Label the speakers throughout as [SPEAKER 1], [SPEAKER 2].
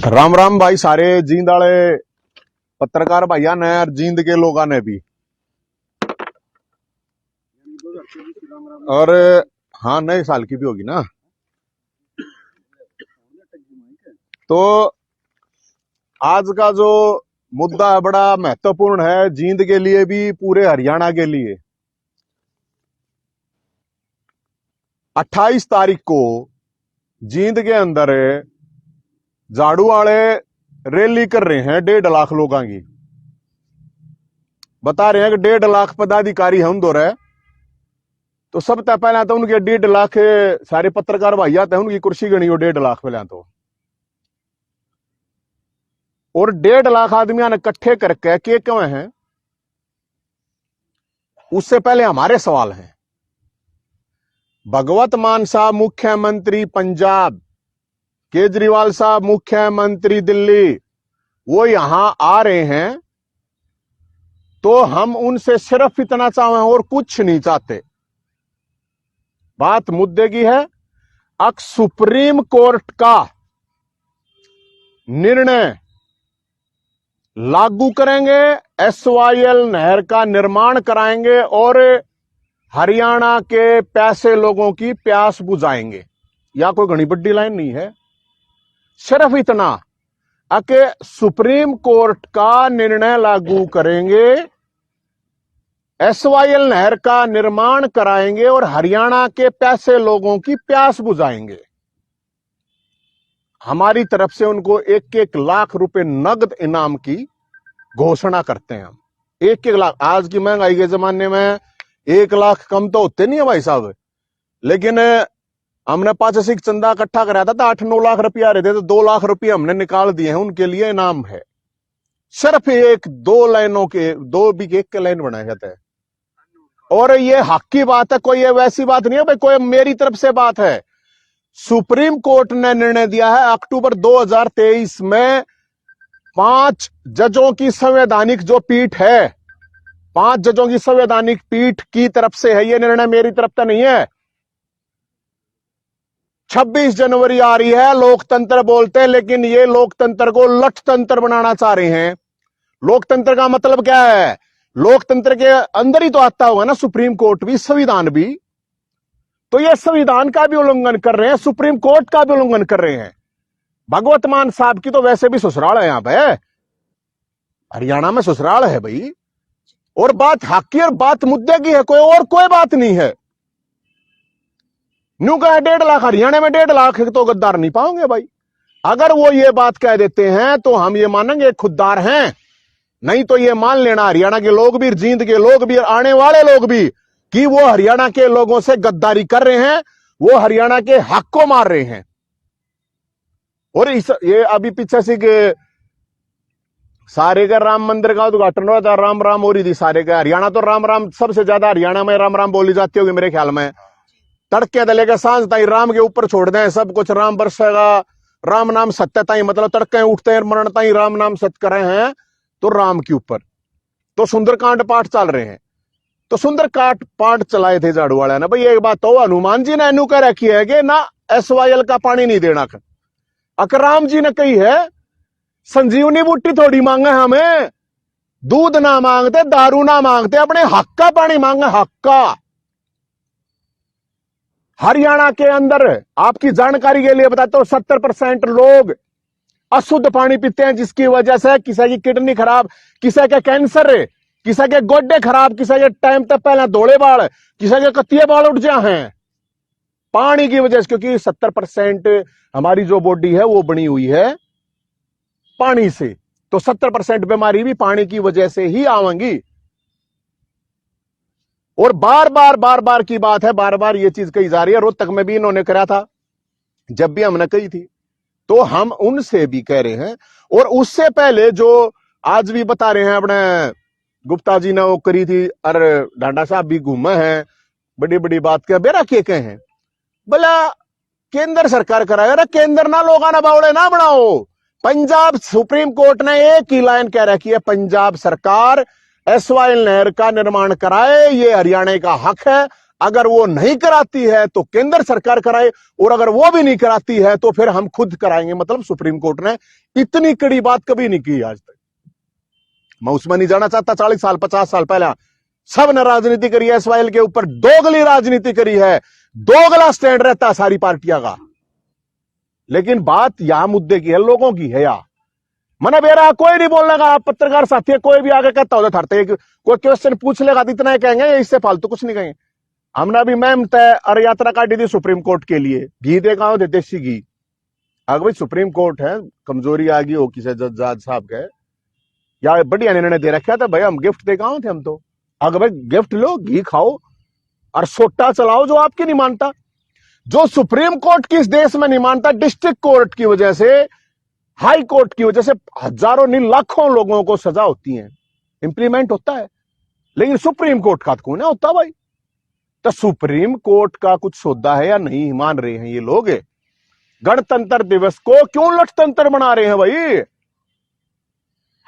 [SPEAKER 1] राम राम भाई सारे जींद वाले पत्रकार भाइया ने और जींद के लोगों ने भी। और हाँ, नए साल की भी होगी ना। तो आज का जो मुद्दा है बड़ा महत्वपूर्ण है जींद के लिए भी, पूरे हरियाणा के लिए। 28 तारीख को जींद के अंदर झाड़ू वाले रैली कर रहे हैं 1.5 लाख लोगों की। बता रहे हैं कि 1.5 लाख पदाधिकारी हम दो रहे। तो सबसे पहले तो उनके 1.5 लाख सारे पत्रकार भाई आते हैं, उनकी कुर्सी गणी हो 1.5 लाख पहले तो। और 1.5 लाख आदमियों ने इकट्ठे करके के क्यों हैं, उससे पहले हमारे सवाल हैं। भगवत मान साहब मुख्यमंत्री पंजाब, केजरीवाल साहब मुख्यमंत्री दिल्ली, वो यहां आ रहे हैं तो हम उनसे सिर्फ इतना चाहें और कुछ नहीं चाहते। बात मुद्दे की है। अब सुप्रीम कोर्ट का निर्णय लागू करेंगे, एसवाईएल नहर का निर्माण कराएंगे और हरियाणा के पैसे लोगों की प्यास बुझाएंगे। या कोई घनी बड़ी लाइन नहीं है, सिर्फ इतना कि सुप्रीम कोर्ट का निर्णय लागू करेंगे, एसवाईएल नहर का निर्माण कराएंगे और हरियाणा के पैसे लोगों की प्यास बुझाएंगे। हमारी तरफ से उनको 1-1 लाख रुपए नगद इनाम की घोषणा करते हैं हम। 1-1 लाख। आज की महंगाई के जमाने में 1 लाख कम तो होते नहीं है भाई साहब, लेकिन हमने 5 सिख चंदा इकट्ठा कराया था 8-9 लाख रुपया रहते, तो 2 लाख रुपये हमने निकाल दिए हैं, उनके लिए इनाम है। सिर्फ 1-2 लाइनों के 2 भी 1 के लाइन बनाया जाता है। और ये हक की बात है, कोई ये वैसी बात नहीं है भाई, कोई मेरी तरफ से बात है। सुप्रीम कोर्ट ने निर्णय दिया है अक्टूबर 2023 में 5 जजों की संवैधानिक जो पीठ है, 5 जजों की संवैधानिक पीठ की तरफ से है ये निर्णय, मेरी तरफ से नहीं है। 26 जनवरी आ रही है, लोकतंत्र बोलते हैं, लेकिन ये लोकतंत्र को लठतंत्र बनाना चाह रहे हैं। लोकतंत्र का मतलब क्या है? लोकतंत्र के अंदर ही तो आता होगा ना सुप्रीम कोर्ट भी, संविधान भी। तो ये संविधान का भी उल्लंघन कर रहे हैं, सुप्रीम कोर्ट का भी उल्लंघन कर रहे हैं। भगवत मान साहब की तो वैसे भी ससुराल है यहां पे, हरियाणा में ससुराल है भाई। और बात हक की और बात मुद्दे की है, कोई बात नहीं है। न्यू कहा 1.5 लाख, हरियाणा में 1.5 लाख तो गद्दार नहीं पाओगे भाई। अगर वो ये बात कह देते हैं तो हम ये मानेंगे खुददार हैं, नहीं तो ये मान लेना हरियाणा के लोग भी, जींद के लोग भी, आने वाले लोग भी, कि वो हरियाणा के लोगों से गद्दारी कर रहे हैं, वो हरियाणा के हक को मार रहे हैं। और ये अभी पीछे से के सारे का राम मंदिर का उद्घाटन हो रहा था, राम राम हो रही थी सारे का। हरियाणा तो राम राम सबसे ज्यादा हरियाणा में राम राम बोली जाती होगी मेरे ख्याल में। तड़के दले के सांझ ताई राम के ऊपर छोड़ दें, सब कुछ राम बरसेगा, राम नाम सत्य ताई, मतलब तड़के उठते हैं मरण ताई राम नाम सत्य करे हैं तो राम के ऊपर। तो सुंदरकांड पाठ चल रहे हैं, तो सुंदरकांड पाठ चलाए थे झाड़ू वाले ने भाई। एक बात तो हनुमान जी ने एनु कह रखी है कि ना एसवाईएल का पानी नहीं देना। अकराम जी ने कही है संजीवनी बूटी थोड़ी मांगे हमें, दूध ना मांगते, दारू ना मांगते, अपने हक का पानी मांगे, हक का। हरियाणा के अंदर आपकी जानकारी के लिए बताता हूं 70% लोग अशुद्ध पानी पीते हैं, जिसकी वजह से किसी की किडनी खराब, किसी के कैंसर, किसी के गोड्डे खराब, किसी के टाइम तक पहले धोले बाल, किसी के कत्तिये बाल उठ जाए हैं पानी की वजह से। क्योंकि 70% हमारी जो बॉडी है वो बनी हुई है पानी से, तो 70% बीमारी भी पानी की वजह से ही आवेंगी। और बार बार की बात है, बार बार ये चीज कही जा रही है। रोहतक में भी इन्होंने करा था, जब भी हमने कही थी, तो हम उनसे भी कह रहे हैं। और उससे पहले जो आज भी बता रहे हैं, अपने गुप्ता जी ने वो करी थी, अरे डांडा साहब भी घूमे हैं, बड़ी बड़ी बात कह बेरा के कहे हैं बोला केंद्र सरकार कराएगा। केंद्र ना लोगा ना बावड़े ना बनाओ। पंजाब सुप्रीम कोर्ट ने एक ही लाइन कह रखी है, पंजाब सरकार एसवाईएल नहर का निर्माण कराए, ये हरियाणा का हक है, अगर वो नहीं कराती है तो केंद्र सरकार कराए, और अगर वो भी नहीं कराती है तो फिर हम खुद कराएंगे। मतलब सुप्रीम कोर्ट ने इतनी कड़ी बात कभी नहीं की आज तक। मैं उसमें नहीं जाना चाहता। 40 साल 50 साल पहले सब ने राजनीति करी है, इसराइल के ऊपर दोगली राजनीति करी है, दोगला स्टैंड रहता है सारी पार्टियां का। लेकिन बात यहां मुद्दे की है, लोगों की है। यार मैंने बेरा कोई नहीं बोलने का। आप पत्रकार साथी है, कोई भी आगे कहता हो थरते, कोई क्वेश्चन पूछ लेगा तो इतना ही कहेंगे, इससे फालतू कुछ नहीं कहेंगे। हमने अभी मैम तय और यात्रा काटी थी सुप्रीम कोर्ट के लिए, घी देखा दे देसी घी। अगर भाई सुप्रीम कोर्ट है, कमजोरी आ गई हो किसी जज साहब के, या बढ़िया निर्णय दे रखा था भाई, हम गिफ्ट दे थे हम तो। अगर भाई गिफ्ट लो, घी खाओ और सोटा चलाओ जो आपकी नहीं मानता। जो सुप्रीम कोर्ट की इस देश में नहीं मानता, डिस्ट्रिक्ट कोर्ट की वजह से, हाई कोर्ट की वजह से हजारों नहीं लाखों लोगों को सजा होती है, इंप्लीमेंट होता है। लेकिन सुप्रीम कोर्ट का कौन है होता भाई? तो सुप्रीम कोर्ट का कुछ सौदा है या नहीं मान रहे हैं ये लोग? गणतंत्र दिवस को क्यों लठतंत्र बना रहे हैं भाई?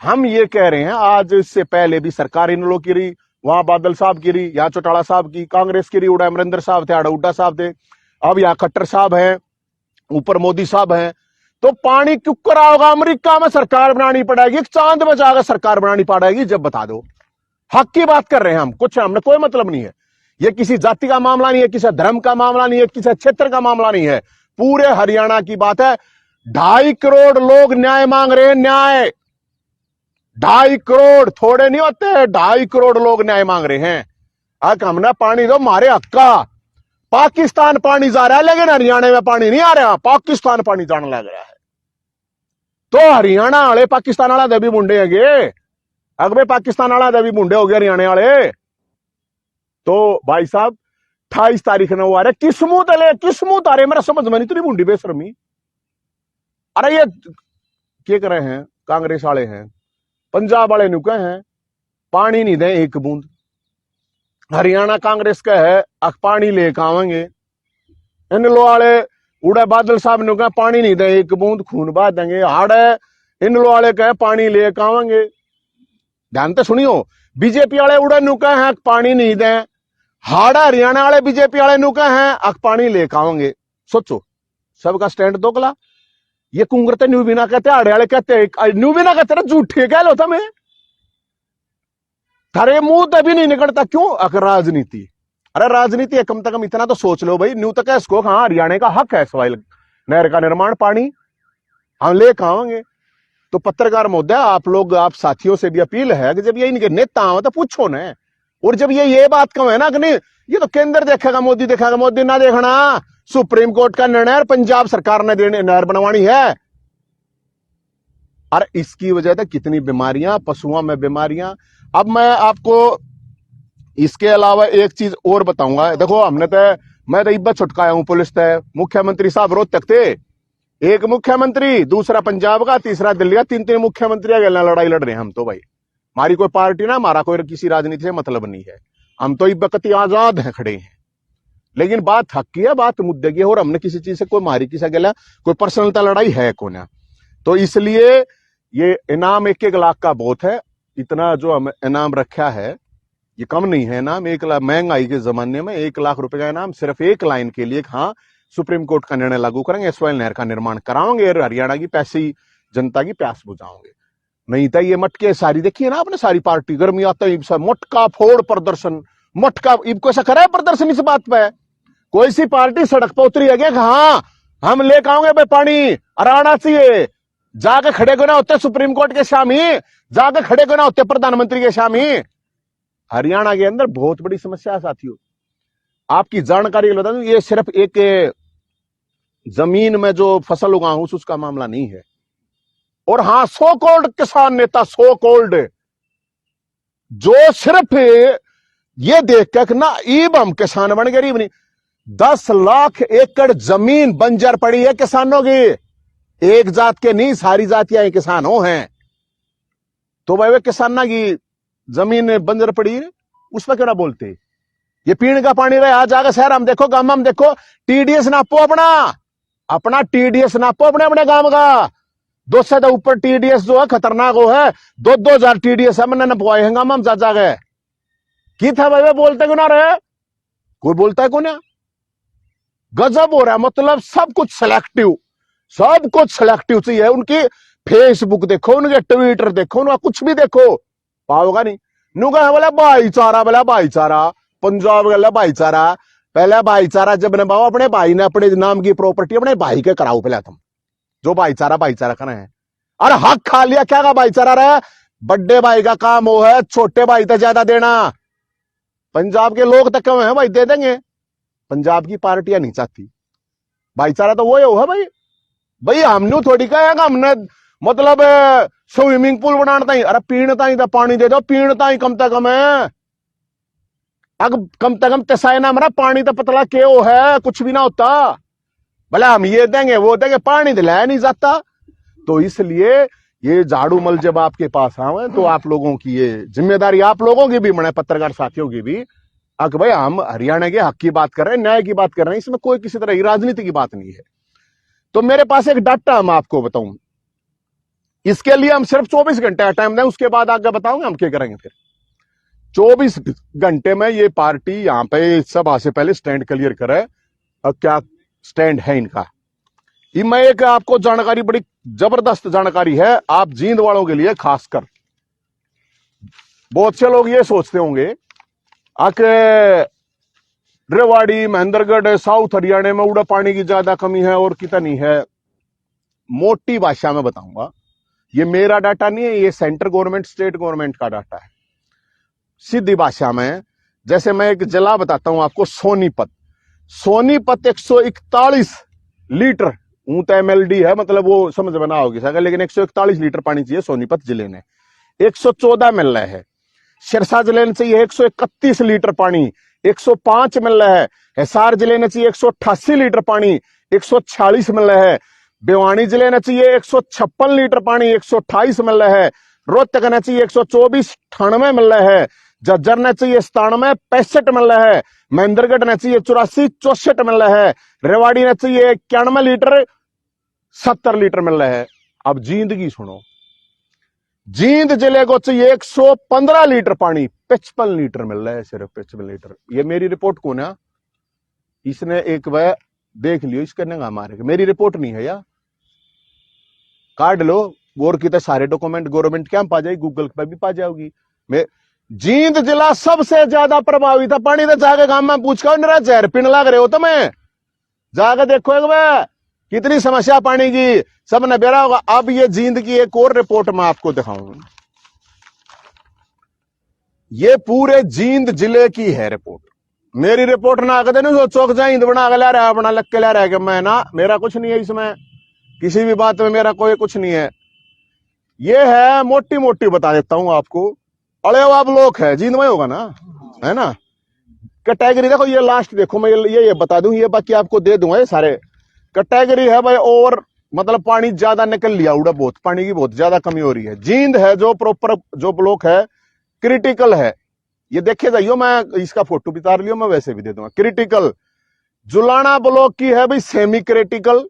[SPEAKER 1] हम ये कह रहे हैं, आज इससे पहले भी सरकार इन लोगों की रही, वहां बादल साहब की रही, यहाँ चौटाला साहब की, कांग्रेस की रही, उड़ा अमरिंदर साहब थे, हुड्डा साहब थे, अब यहाँ खट्टर साहब हैं, ऊपर मोदी साहब हैं। तो पानी क्यों करा होगा? अमेरिका में सरकार बनानी पड़ेगी, चांद में जाकर सरकार बनानी पड़ेगी, जब बता दो। हक की बात कर रहे हैं हम, कुछ हमने कोई मतलब नहीं है। ये किसी जाति का मामला नहीं है, किसी धर्म का मामला नहीं है, किसी क्षेत्र का मामला नहीं है, पूरे हरियाणा की बात है। 2.5 करोड़ लोग न्याय मांग रहे हैं, न्याय। 2.5 करोड़ थोड़े नहीं होते, 2.5 करोड़ लोग न्याय मांग रहे हैं। अब हमने पानी दो, मारे हक का। पाकिस्तान पानी जा रहा है, लेकिन हरियाणा में पानी नहीं आ रहा, पाकिस्तान पानी जाने लग रहा है। तो हरियाणा वाले पाकिस्तान वाला दबी मुंडे है, अगर पाकिस्तान वाला दबी मुंडे हो गए हरियाणा वाले, तो भाई साहब 28 तारीख ने वो आ रहे, किस्मत अले किस्मत आ रहे, मेरा समझ में नहीं तेरी मुंडी बेशर्मी। अरे ये क्या कर रहे हैं? कांग्रेस वाले हैं, पंजाब वाले नुके हैं, पानी नहीं दे एक बूंद। हरियाणा कांग्रेस का है, अख पानी लेकर आवेंगे। इन लो वाले उड़ा बादल साहब ने कहा पानी नहीं दे एक बूंद, खून बहा देंगे। हाड़ है, इन लो वाले कहे पानी लेकर आवेंगे। ध्यान तो सुनियो, बीजेपी वाले उड़ा नुका है पानी नहीं दे, हाड़ा हरियाणा वाले बीजेपी वाले नुका है अख पानी लेकर आवेंगे। सोचो, सबका स्टैंड दोगला। ये कुंगरते न्यू भी ना कहते, हाड़े वाले कहते, न्यू भी ना कहते, झूठे कह लो तुम्हें, थारे मुंह तभी नहीं निकलता। क्यों? अगर राजनीति, अरे राजनीति है, कम से कम इतना तो सोच लो भाई। न्यू तक इसको, हाँ हरियाणा का हक है सवाल नहर का निर्माण, पानी हम लेकर आवेंगे। तो पत्रकार महोदय, आप लोग, आप साथियों से भी अपील है कि जब ये इनके नेता हो तो पूछो ना। और जब ये बात कहो है ना कि नहीं, ये तो केंद्र देखेगा, मोदी देखेगा, मोदी ना देखना, सुप्रीम कोर्ट का निर्णय, पंजाब सरकार ने नहर बनवानी है। और इसकी वजह से कितनी बीमारियां, पशुओं में बीमारियां। अब मैं आपको इसके अलावा एक चीज और बताऊंगा। देखो, मैं तो इब्बत छुटकाया हूं पुलिस तय। मुख्यमंत्री साहब रोहतक थे, एक मुख्यमंत्री, दूसरा पंजाब का, तीसरा दिल्ली का, 3 मुख्यमंत्री लड़ाई लड़ रहे हैं हम तो भाई। हमारी कोई पार्टी ना, हमारा कोई किसी राजनीति से मतलब नहीं है, हम तो इब्बत आजाद हैं, खड़े हैं। लेकिन बात हक की है, बात मुद्दे की है, और हमने किसी चीज से कोई मारी किसी गला, कोई पर्सनलता लड़ाई है को ना। तो इसलिए ये इनाम 1-1 लाख का बहुत है। इतना जो हम इनाम रखा है ये कम नहीं है इनाम। 1 लाख, महंगाई के जमाने में 1 लाख रुपए का इनाम सिर्फ एक लाइन के लिए। हाँ, सुप्रीम कोर्ट का निर्णय लागू करेंगे, एसवाइल नहर का निर्माण कराओगे और हरियाणा की पैसी जनता की प्यास बुझाओगे। नहीं तो ये मटके सारी देखिए ना आपने, सारी पार्टी गर्मी आता है मटका फोड़ प्रदर्शन, मटका इनको ऐसा करा है प्रदर्शन। इस बात पे कोई सी पार्टी सड़क पर उतरी है कि हाँ हम लेकर आओगे भाई पानी, और आना चाहिए, जाके खड़े को ना होते सुप्रीम कोर्ट के सामने, जाके खड़े को ना होते प्रधानमंत्री के सामने। हरियाणा के अंदर बहुत बड़ी समस्या है साथियों, आपकी जानकारी बता दूं, ये सिर्फ एक जमीन में जो फसल उगाऊं उसका मामला नहीं है। और हाँ, सो कॉल्ड किसान नेता, सो कॉल्ड, जो सिर्फ ये देख के ना ईब हम किसान बन गए, नहीं 10 लाख एकड़ जमीन बंजर पड़ी है किसानों की, एक जात के नहीं, सारी जातियां किसानों हैं। तो भाई वे किसाना की जमीन बंजर पड़ी है, उस पर क्यों ना बोलते? ये पीने का पानी रहे, आज जाकर शहर हम देखो, गांव हम देखो, टीडीएस नापो अपना टीडीएस नापो अपने गांव का। 2 से ऊपर टीडीएस जो है खतरनाक हो है, 2-2 टीडीएस है, मैंने नपवाए हैं गांव हम जा गए की था भाई, बोलते क्यों ना रहे? कोई बोलता है कौन है? गजब हो रहा है। मतलब सब कुछ सिलेक्टिव चाहिए। उनकी फेसबुक देखो, उनके ट्विटर देखो, उनका कुछ भी देखो, पाओगा नहीं। नुका बोला भाईचारा, बोला भाईचारा, पंजाब वाला भाईचारा। पहले भाईचारा जब नभाओ अपने भाई ने अपने नाम की प्रॉपर्टी अपने भाई के कराओ पहले तुम, जो भाईचारा करना है। और हक खा लिया क्या का भाईचारा रहा? बड़े भाई का काम वो है छोटे भाई तक ज्यादा देना। पंजाब के लोग तक कम है भाई, दे देंगे। पंजाब की पार्टियां नहीं चाहती भाईचारा, तो वो है भाई। भाई हमने थोड़ी कहेगा हमने मतलब स्विमिंग पूल बनाता ही, अरे पीणता ही तो पानी दे दो, पीणता ही कम से कम है। अब कम से कम तसाए ना हमारा पानी तो पतला क्यों है, कुछ भी ना होता। भला हम ये देंगे वो देंगे, पानी तो लाया नहीं जाता। तो इसलिए ये झाड़ू मल जब आपके पास आवे तो आप लोगों की ये जिम्मेदारी, आप लोगों की भी, मैंने पत्रकार साथियों की भी, अगर भाई हम हरियाणा के हक की बात कर रहे हैं, न्याय की बात कर रहे हैं, इसमें कोई किसी तरह की राजनीति की बात नहीं है। तो मेरे पास एक डाटा हम आपको बताऊं, इसके लिए हम सिर्फ 24 घंटे का टाइम दें, उसके बाद आगे बताऊंगा हम क्या करेंगे। फिर 24 घंटे में ये पार्टी यहां पे सभा से पहले स्टैंड क्लियर करे, और क्या स्टैंड है इनका। ये मैं एक आपको जानकारी, बड़ी जबरदस्त जानकारी है आप जींद वालों के लिए खासकर। बहुत से लोग ये सोचते होंगे रेवाड़ी, महेंद्रगढ़, साउथ हरियाणा में उड़ा पानी की ज्यादा कमी है और कितनी है। मोटी भाषा में बताऊंगा, ये मेरा डाटा नहीं है, ये सेंट्रल गवर्नमेंट स्टेट गवर्नमेंट का डाटा है। सीधी भाषा में जैसे मैं एक जिला बताता हूं आपको, सोनीपत 141 लीटर ऊंचा MLD है, मतलब वो समझ में ना होगी सर, लेकिन 141 लीटर पानी चाहिए सोनीपत जिले ने। 114 मिल रहा है। सिरसा जिले ने चाहिए 131 लीटर पानी, 105 मिल रहा है। हिसार जिले ने चाहिए 188 लीटर पानी, 146 मिल रहा है। भिवानी जिले ने चाहिए 156 लीटर पानी, 128 मिल रहा है। रोहतक ने चाहिए 124, 98 मिल रहा है। झज्जर ने चाहिए 97, 65 मिल रहा है। महेंद्रगढ़ ने चाहिए 84, 64 मिल रहा है। रेवाड़ी ने चाहिए 91 लीटर, 70 लीटर मिल रहा है। अब जींद की सुनो, जींद जिले को चाहिए 115 लीटर पानी, 55 लीटर मिल रहा है, सिर्फ 55 लीटर। ये मेरी रिपोर्ट कौन है? इसने एक बार देख लियो, इसका नंगा मारे, मेरी रिपोर्ट नहीं है यार, काट लो। गौर की तो सारे डॉक्यूमेंट गवर्नमेंट क्या पा जाएगी, गूगल पर भी पा जाओगी। मैं जींद जिला सबसे ज्यादा प्रभावित है पानी तो जाके गांव में पूछ कर जहर पीने लग रहे हो तो मैं जाकर देखो एक बार कितनी समस्या पानी की, सब ने बेरा होगा। अब ये जींद की एक और रिपोर्ट मैं आपको दिखाऊंगा, ये पूरे जींद जिले की है रिपोर्ट। मेरी रिपोर्ट ना आगे नहीं चौक जाए इंद बना ला रहा है, अपना लग के ला रहा है कि मैं ना, मेरा कुछ नहीं है इसमें, किसी भी बात में मेरा कोई कुछ नहीं है। ये है मोटी मोटी बता देता हूं आपको। अरे आप लोग है जींद में होगा ना, है ना। कैटेगरी देखो, ये लास्ट देखो, मैं ये बता दूं, ये बाकी आपको दे दूंगा ये सारे। कैटेगरी है भाई, और मतलब पानी ज्यादा निकल लिया उड़ा, बहुत पानी की बहुत ज्यादा कमी हो रही है। जींद है जो प्रॉपर जो ब्लॉक है क्रिटिकल है, ये देखे जाइयो, मैं इसका फोटो भी उतार लियो, मैं वैसे भी दे दूंगा। क्रिटिकल जुलाना ब्लॉक की है भाई सेमी क्रिटिकल,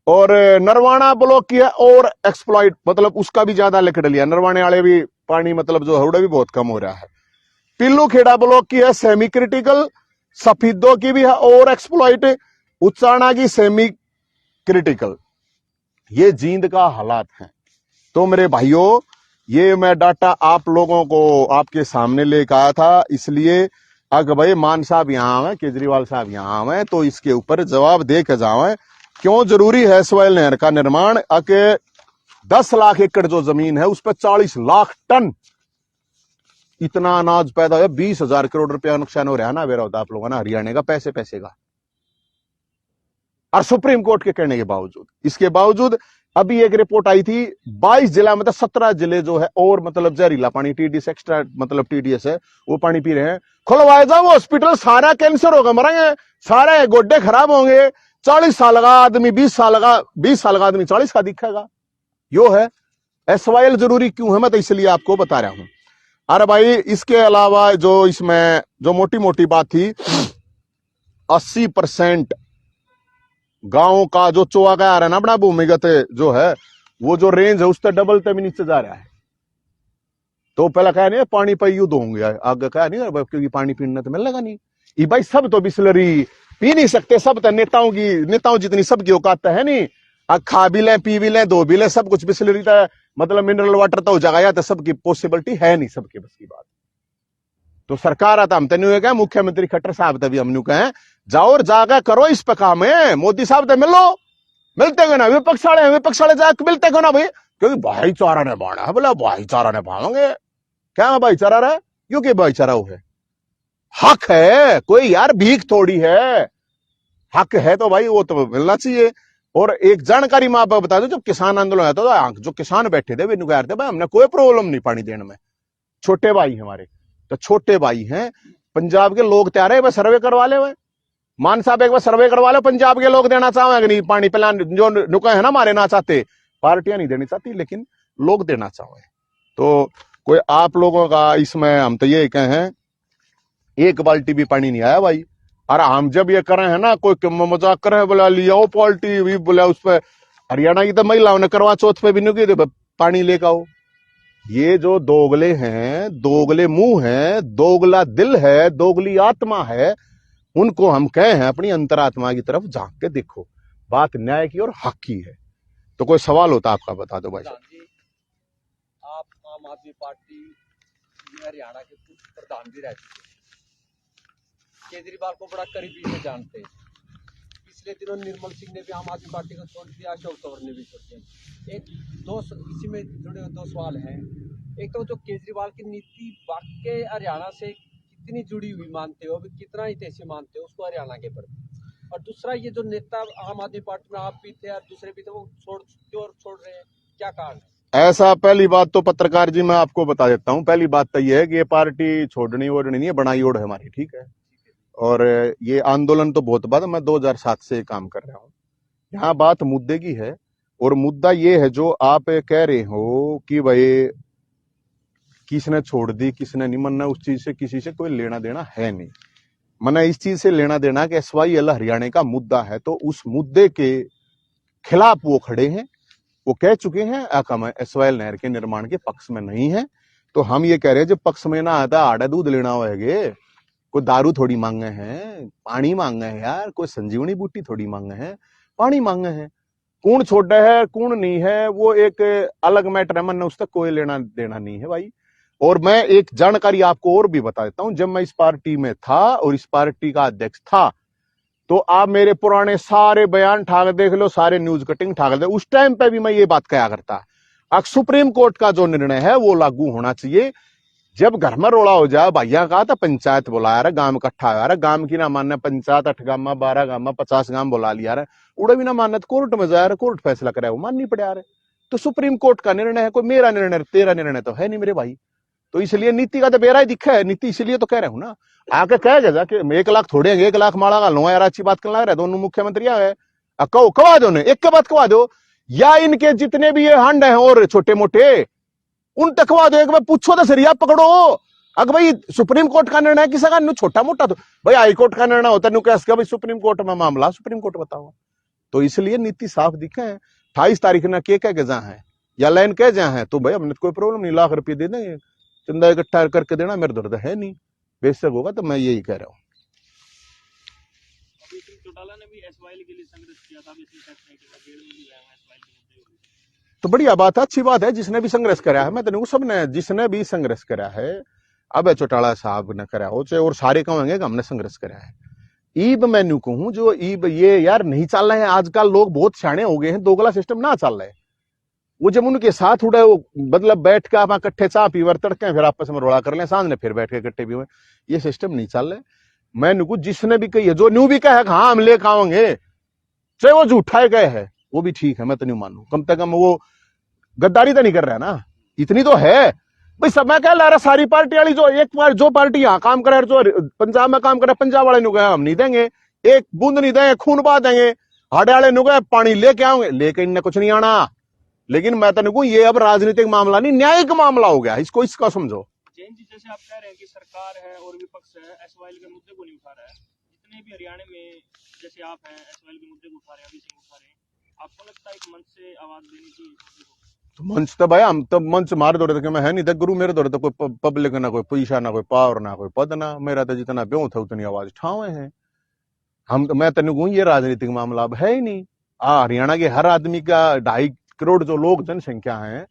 [SPEAKER 1] और नरवाना ब्लॉक की है और एक्सप्लॉइट, मतलब उसका भी ज्यादा लिखट लिया। नरवाने वाले भी पानी मतलब जो है भी बहुत कम हो रहा है। पिल्लू खेड़ा ब्लॉक की है सेमी क्रिटिकल, सफीदों की भी है और एक्सप्लॉइट, उच्चाणा की सेमी क्रिटिकल। ये जींद का हालात है। तो मेरे भाइयों, ये मैं डाटा आप लोगों को आपके सामने लेकर आया था, इसलिए अगर भाई मान साहब यहाँ आवे, केजरीवाल साहब यहाँ आवे, तो इसके ऊपर जवाब दे के जावे क्यों जरूरी है स्वेल नहर का निर्माण। अके 10 लाख एकड़ जो जमीन है उस पर 40 लाख टन इतना अनाज पैदा हो, 20,000 करोड़ रुपया नुकसान हो रहा है ना मेरा होता आप लोगों ना, हरियाणा का पैसे का। और सुप्रीम कोर्ट के कहने के बावजूद, इसके बावजूद अभी एक रिपोर्ट आई थी 22 जिला मतलब 17 जिले जो है और मतलब जहरीला पानी TDS एक्स्ट्रा मतलब TDS है वो पानी पी रहे हैं। खुलवाए जाओ हॉस्पिटल, सारा कैंसर होगा, मरेंगे सारे, गोड्डे खराब होंगे। 40 साल का आदमी 20 साल का आदमी 40 का दिखेगा। यो है SYL जरूरी क्यों है, मैं तो इसलिए आपको बता रहा हूं। अरे भाई इसके अलावा जो इसमें जो मोटी मोटी बात थी, 80% गांव का जो चोआ का आ रहा है ना अपना भूमिगत जो है वो जो रेंज है उससे डबल तक नीचे जा रहा है। तो पहला कहा नहीं पानी पर युद्ध होंगे, आगे कहा नहीं क्योंकि पानी पीने तो मिलेगा नहीं। ये भाई सब तो बिस्लरी पी नहीं सकते, सब तो नेताओं जितनी सबकी औकात है नहीं। खा भी लें, पी भी लें, धो भी लें, सब कुछ बिस्लरी था, मतलब मिनरल वाटर तो जगाया तो सबकी पॉसिबिलिटी है नहीं, सबके बस की बात। तो सरकार आता हम तेन कहा, मुख्यमंत्री खट्टर साहब तभी हम कहें जाओ और जाकर करो इस पे काम है। मोदी साहब तो मिलो, मिलते गए ना विपक्ष वाले जाकर मिलते गए ना भाई, क्योंकि भाईचारा ने बाढ़ा है, बोला भाईचारा ने भावेंगे क्या भाईचारा रहा, क्योंकि भाईचारा वो है, हक है, कोई यार भीख थोड़ी है, हक है तो भाई वो तो मिलना चाहिए। और एक जानकारी मैं आपको बता दूं, जब किसान आंदोलन आया था तो जो किसान बैठे थे वे कह रहे थे भाई हमने कोई प्रॉब्लम नहीं पानी देने में, छोटे भाई हमारे, तो छोटे भाई हैं पंजाब के लोग तैयार है, वह सर्वे करवा ले, वह मान साहब एक बार सर्वे करवा लो, पंजाब के लोग देना चाहेंगे नहीं पानी पिलान, जो नुका है ना हमारे ना चाहते, पार्टियां नहीं देनी चाहती लेकिन लोग देना चाहे। तो कोई आप लोगों का इसमें हम तो ये कहें, एक बाल्टी भी पानी नहीं आया भाई। और हम जब ये कर रहे हैं ना, कोई मजाक कर रहे हैं, बोला लियाओ पाल्टी भी, बोला उस पर हरियाणा की तो महिलाओं ने करवा चौथ पे भी नहीं की पानी लेकर आओ। ये जो दोगले हैं, दोगले मुंह है, दोगला दिल है, दोगली आत्मा है, उनको हम कहे हैं अपनी अंतरात्मा की तरफ झांक के देखो, बात न्याय की और हक की है। तो कोई सवाल होता आपका बता दो भाई।
[SPEAKER 2] आप आम आदमी पार्टी में हरियाणा के प्रधान भी रह चुके, केजरीवाल को बड़ा करीबी से जानते हैं। पिछले दिनों निर्मल सिंह ने भी आम आदमी पार्टी को छोड़ दिया, अशोक तंवर ने भी छोड़ दिया। इसी में जुड़े हुए दो सवाल हैं। एक तो जो केजरीवाल की नीति वाकई हरियाणा से कितनी जुड़ी हुई मानते हो, कितना हितैषी मानते हो उसको हरियाणा के प्रति, और दूसरा ये जो नेता आम आदमी पार्टी में आप भी थे और दूसरे भी थे, वो छोड़ रहे हैं, क्या कारण है?
[SPEAKER 1] ऐसा पहली बात तो पत्रकार जी मैं आपको बता देता हूं, पहली बात तो ये है कि ये पार्टी छोड़नी ओढ़नी नहीं है, बनाई ओढ़ है हमारी, ठीक है। और ये आंदोलन तो बहुत बाद, मैं 2007 से काम कर रहा हूं। यहाँ बात मुद्दे की है, और मुद्दा ये है जो आप कह रहे हो कि भाई किसने छोड़ दी किसने नहीं, मना उस चीज से किसी से कोई लेना देना है नहीं। मना इस चीज से लेना देना कि SYL हरियाणा का मुद्दा है, तो उस मुद्दे के खिलाफ वो खड़े हैं। वो कह चुके हैं हम SYL नहर के निर्माण के पक्ष में नहीं है। तो हम ये कह रहे हैं जब पक्ष में ना आता आड़ा दूध लेना होगे, कोई दारू थोड़ी मांगे हैं, पानी मांगे हैं यार, कोई संजीवनी बूटी थोड़ी मांगे हैं, पानी मांगे हैं। कौन छोटा है कौन नहीं है वो एक अलग मैटर है, मन उसका कोई लेना देना नहीं है भाई। और मैं एक जानकारी आपको और भी बता देता हूं, जब मैं इस पार्टी में था और इस पार्टी का अध्यक्ष था, तो आप मेरे पुराने सारे बयान ठाक देख लो, सारे न्यूज कटिंग ठाक दे, उस टाइम पे भी मैं ये बात कहा करता, अब सुप्रीम कोर्ट का जो निर्णय है वो लागू होना चाहिए। जब घर में रोड़ा हो जाए भैया कहा था पंचायत बुलाया रहा, गांव इकट्ठा आ रहा, गांव की ना मानना पंचायत 8 गांव 12 गांव 50 गांव बुला लिया रहा, उड़ा भी ना मानना कोर्ट में जा रहा, कोर्ट फैसला करे वो माननी पड़ा रहे। तो सुप्रीम कोर्ट का निर्णय है, कोई मेरा निर्णय तेरा निर्णय तो है नहीं मेरे भाई। तो इसलिए नीति का तो बेरा ही दिखा है, नीति इसलिए तो कह रहा हूं ना, आके कह जा कि 1 लाख थोड़े 1 लाख माड़ा का लो यार, अच्छी बात कर रहा है, दोनों मुख्यमंत्री है कहो कवा दो ने, एक के बात कवा दो, या इनके जितने भी ये हंड हैं और छोटे मोटे उन तकवा दो, एक बार पूछो तो सरिया पकड़ो। अगर भाई सुप्रीम कोर्ट का निर्णय किसी का छोटा मोटा, तो भाई हाईकोर्ट का निर्णय होता है भाई सुप्रीम कोर्ट में मामला, सुप्रीम कोर्ट बताओ। तो इसलिए नीति साफ दिखे है। 28 तारीख ना के कह के जहां है या लाइन कह जहां है, तो भाई हमने कोई प्रॉब्लम नहीं, लाख रुपये दे देंगे, चंदा इकट्ठा करके देना, मेरे दर्द है नहीं, बेशक होगा। तो मैं यही कह रहा हूँ।
[SPEAKER 3] चौटाला ने भी SYL के लिए संघर्ष किया था,
[SPEAKER 1] तो बढ़िया बात है, अच्छी बात है, जिसने भी संघर्ष करा है, मैं तो सबने जिसने भी संघर्ष करा है, अब चौटाला साहब ने करा हो चाहे और सारे कहेंगे कि हमने संघर्ष करा है। ईब मैं कहूं जो ईब ये यार नहीं चल रहे हैं, आजकल लोग बहुत सियाने हो गए हैं, दोगला सिस्टम ना चल रहा है। वो जब उनके साथ उड़े वो मतलब बैठ के आप इकट्ठे चाह पीवर तड़के फिर आपस में रोड़ा कर ले, सामने फिर बैठ के इकट्ठे पीवे, ये सिस्टम नहीं चल रहा। मैं नुकू जिसने भी कही है, जो न्यू भी कहे हाँ हम लेकर आएंगे, चाहे वो झूठा गए है वो भी ठीक है, मैं तो नहीं मानू, कम से कम वो गद्दारी तो नहीं कर रहा है ना, इतनी तो है भाई। सब मैं कह ला रहा सारी पार्टी वाली जो एक बार जो पार्टी यहाँ काम करे, जो पंजाब में काम करे, पंजाब वाले नु हम नहीं देंगे, एक बूंद नहीं देंगे, खून बहा देंगे, हाडे वाले नु पानी लेके आओगे, लेके इनने कुछ नहीं आना। लेकिन मैं तो कहूं ये अब राजनीतिक मामला नहीं, न्यायिक मामला हो गया, इसको इसका समझो।
[SPEAKER 3] जैन जी, जैसे आप कह रहे हैं कि सरकार है और विपक्ष है SYL के मुद्दे को नहीं उठा रहा है, जितने भी हरियाणा में जैसे आप हैं SYL के मुद्दे को उठा रहे हैं, अभी सिंह उठा रहे हैं, आपको लगता है एक मंच से आवाज देनी चाहिए?
[SPEAKER 1] मंच तो भाई हम तो मंच मार दौड़े थे कि मैं है नहीं था गुरु, मेरे दौड़े तो कोई पब्लिक ना कोई पैसा ना कोई पावर ना कोई पद ना, मेरा तो जितना ब्यों था उतनी आवाज ठावे हैं हम तो। मैं तेन कहूँ ये राजनीतिक मामला अब है ही नहीं। हरियाणा के हर आदमी का 2.5 करोड़ जो लोग जनसंख्या है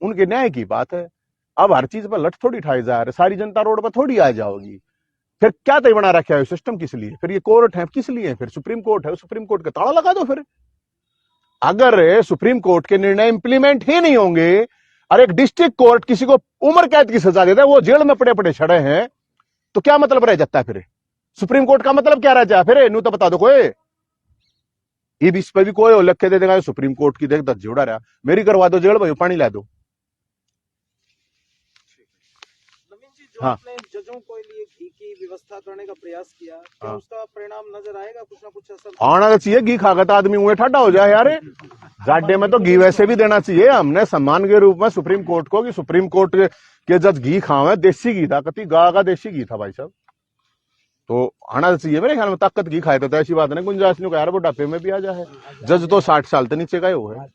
[SPEAKER 1] उनके न्याय की बात है। अब हर चीज पर लठ थोड़ी ठाई जा रहे, सारी जनता रोड पर थोड़ी आ जाओगी। फिर क्या तय बना रखा है सिस्टम किस लिए? फिर ये कोर्ट है किस लिए? फिर सुप्रीम कोर्ट है, सुप्रीम कोर्ट का ताला लगा दो। फिर अगर सुप्रीम कोर्ट के निर्णय इंप्लीमेंट ही नहीं होंगे और एक डिस्ट्रिक्ट कोर्ट किसी को उम्र कैद की सजा देता है, वो जेल में पड़े पड़े छड़े हैं, तो क्या मतलब रह जाता है? फिर सुप्रीम कोर्ट का मतलब क्या रह जाए? फिर नू तो बता दो कोई, ये भी इस पर भी कोई लिख के दे देगा सुप्रीम कोर्ट की देख दस जोड़ा रहा, मेरी करवा दो जेल भाई, पानी ला दो।
[SPEAKER 4] नवीन जी, जो
[SPEAKER 1] हाँ।
[SPEAKER 4] आपने जजों को लिए घी की व्यवस्था करने का प्रयास किया, क्या
[SPEAKER 1] हाँ।
[SPEAKER 4] उसका परिणाम नजर आएगा? कुछ ना कुछ असर
[SPEAKER 1] आना तो चाहिए, घी खाकर तो आदमी मुंह ठंडा हो जाए यार। जाडे में तो घी वैसे भी देना चाहिए हमने सम्मान के रूप में सुप्रीम कोर्ट को, कि सुप्रीम कोर्ट के जज घी खावे। देसी घी था, कति गाय का देसी घी था भाई साहब, तो आना तो चाहिए मेरे ख्याल में। ताकत घी खाए तो ऐसी बात नहीं, गुंजाइश नहीं यार बुढ़ापे में भी आ जाए। जज तो 60 साल तो नीचे का ही हो है।